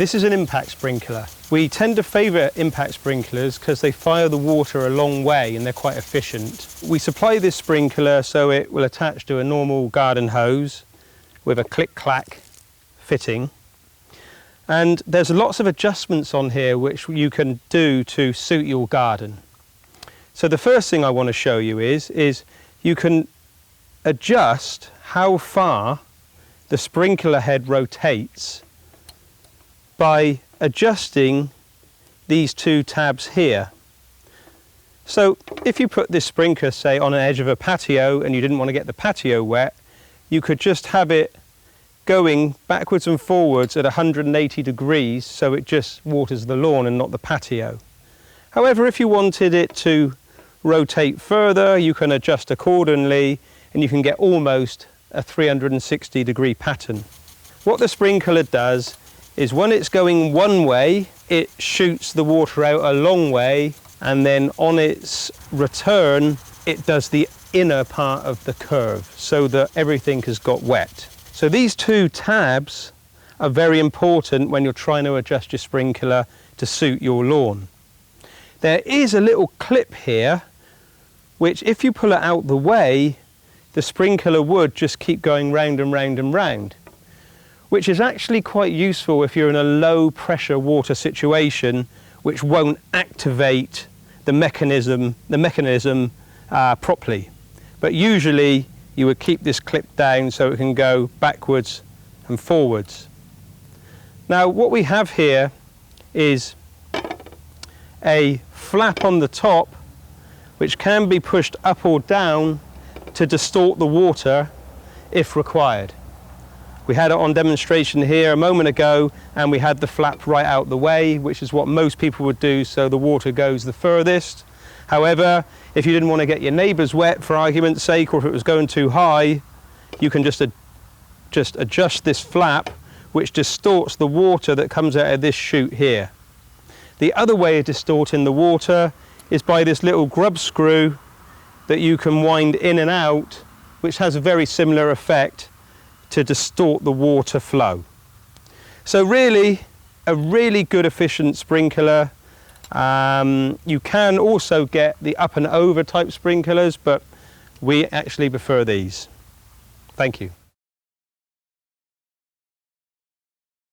This is an impact sprinkler. We tend to favour impact sprinklers because they fire the water a long way and they're quite efficient. We supply this sprinkler so it will attach to a normal garden hose with a click-clack fitting. And there's lots of adjustments on here which you can do to suit your garden. So the first thing I want to show you is you can adjust how far the sprinkler head rotates by adjusting these two tabs here. So if you put this sprinkler, say, on an edge of a patio and you didn't want to get the patio wet, you could just have it going backwards and forwards at 180 degrees so it just waters the lawn and not the patio. However, if you wanted it to rotate further, you can adjust accordingly and you can get almost a 360 degree pattern. What the sprinkler does is when it's going one way, it shoots the water out a long way, and then on its return, it does the inner part of the curve so that everything has got wet. So these two tabs are very important when you're trying to adjust your sprinkler to suit your lawn. There is a little clip here, which if you pull it out the way, the sprinkler would just keep going round and round and round, which is actually quite useful if you're in a low pressure water situation, which won't activate the mechanism properly. But usually you would keep this clip down so it can go backwards and forwards. Now what we have here is a flap on the top which can be pushed up or down to distort the water if required. We had it on demonstration here a moment ago and we had the flap right out the way, which is what most people would do so the water goes the furthest. However, if you didn't want to get your neighbours wet for argument's sake, or if it was going too high, you can just adjust this flap which distorts the water that comes out of this chute here. The other way of distorting the water is by this little grub screw that you can wind in and out, which has a very similar effect to distort the water flow. So really, a really good efficient sprinkler. You can also get the up and over type sprinklers, but we actually prefer these. Thank you.